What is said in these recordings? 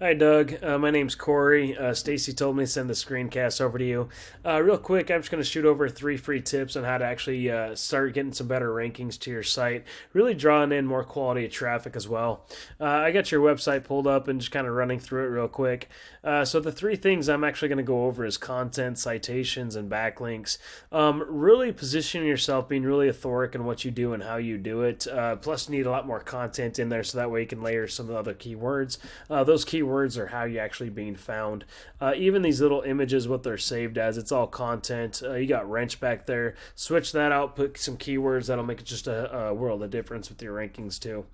Hi, Doug. My name's Corey. Stacy told me to send the screencast over to you. Real quick, I'm just going to shoot over 3 free tips on how to actually start getting some better rankings to your site, really drawing in more quality of traffic as well. I got your website pulled up and just kind of running through it real quick. So the 3 things I'm actually going to go over is content, citations, and backlinks. Really positioning yourself, being really authoric in what you do and how you do it. Plus, you need a lot more content in there so that way you can layer some of the other keywords. Those keywords are how you actually being found. Even these little images, what they're saved as, it's all content. You got wrench back there. Switch that out, put some keywords that'll make it just a world of difference with your rankings too.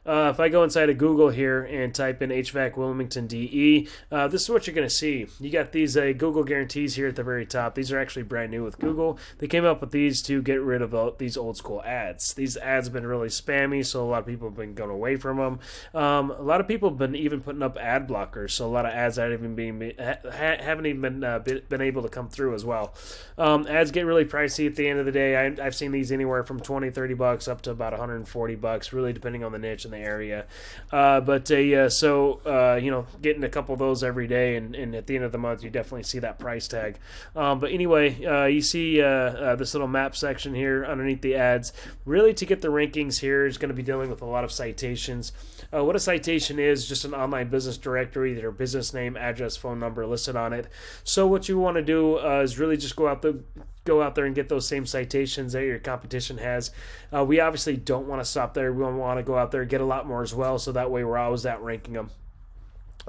If I go inside of Google here and type in HVAC Wilmington DE, this is what you're going to see. You got these Google guarantees here at the very top. These are actually brand new with Google. They came up with these to get rid of these old school ads. These ads have been really spammy, so a lot of people have been going away from them. A lot of people have been even putting up ad blockers, so a lot of ads haven't even been able to come through as well. Ads get really pricey at the end of the day. I've seen these anywhere from $20-$30 up to about $140, really depending on the niche in the area. Getting a couple of those every day, and at the end of the month, you definitely see that price tag. But anyway, you see this little map section here underneath the ads. Really, to get the rankings here is going to be dealing with a lot of citations. What a citation is, just an online business directory, their business name, address, phone number listed on it. So what you want to do is really just go out there and get those same citations that your competition has. We obviously don't want to stop there. We want to go out there and get a lot more as well, so that way we're always outranking them.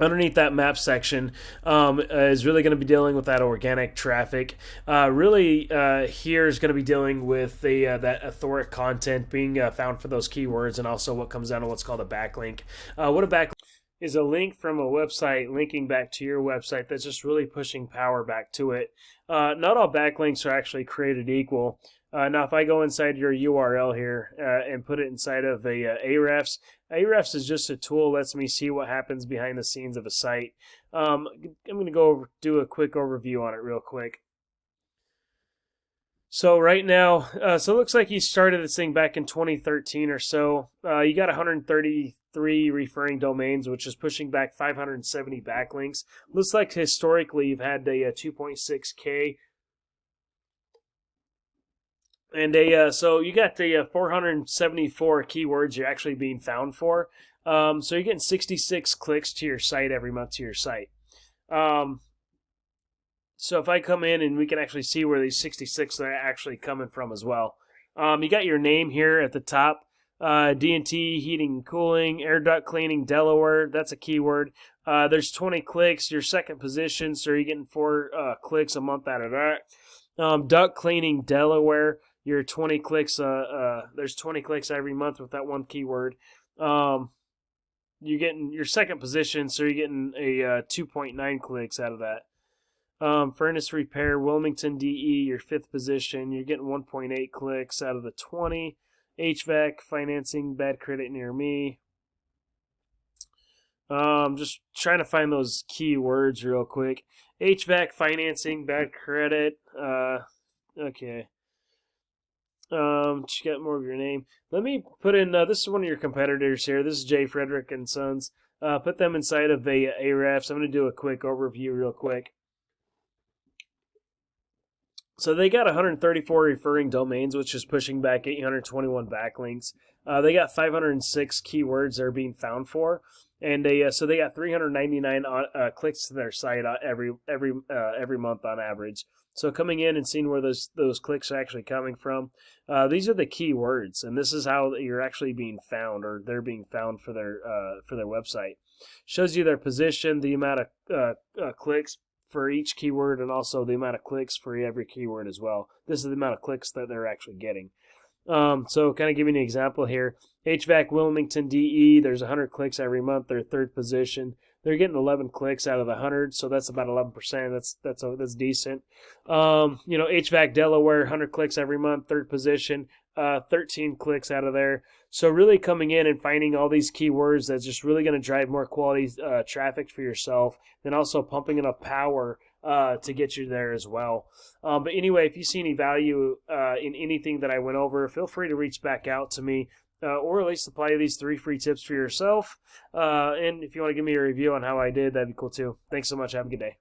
Underneath that map section is really going to be dealing with that organic traffic. Here is going to be dealing with that authoric content being found for those keywords, and also what comes down to what's called a backlink. What a backlink is a link from a website linking back to your website that's just really pushing power back to it. Not all backlinks are actually created equal. Now, if I go inside your URL here and put it inside of Ahrefs, Ahrefs is just a tool that lets me see what happens behind the scenes of a site. I'm going to do a quick overview on it real quick. So right now, it looks like you started this thing back in 2013 or so. You got 133 referring domains, which is pushing back 570 backlinks. Looks like historically you've had a 2.6K. And so you got the 474 keywords you're actually being found for. So you're getting 66 clicks to your site every month to your site. So if I come in and we can actually see where these 66 are actually coming from as well. You got your name here at the top. D&T Heating Cooling, Air Duct Cleaning, Delaware. That's a keyword. There's 20 clicks. Your second position, so you're getting 4 clicks a month out of that. Duct Cleaning, Delaware. Your 20 clicks. There's 20 clicks every month with that one keyword. You're getting your second position, so you're getting a 2.9 clicks out of that. Furnace repair, Wilmington DE, your 5th position. You're getting 1.8 clicks out of the 20. HVAC financing, bad credit near me. Just trying to find those keywords real quick. HVAC financing, bad credit. Okay. Just got more of your name. Let me put in, this is one of your competitors here. This is J. Frederick and Sons. Put them inside of Ahrefs. I'm going to do a quick overview real quick. So they got 134 referring domains, which is pushing back 821 backlinks. They got 506 keywords they're being found for, and so they got 399 clicks to their site every month on average. So coming in and seeing where those clicks are actually coming from, these are the keywords, and this is how you're actually being found, or they're being found for their website. Shows you their position, the amount of clicks for each keyword, and also the amount of clicks for every keyword as well. This is the amount of clicks that they're actually getting. So kind of giving an example here. HVAC Wilmington DE, there's 100 clicks every month. They're 3rd position. They're getting 11 clicks out of the 100, so that's about 11%. That's decent. HVAC Delaware, 100 clicks every month, 3rd position. 13 clicks out of there. So really coming in and finding all these keywords that's just really going to drive more quality traffic for yourself, and also pumping enough power to get you there as well. But anyway, if you see any value in anything that I went over, feel free to reach back out to me. or at least apply these 3 free tips for yourself. And if you want to give me a review on how I did, that'd be cool too. Thanks so much. Have a good day.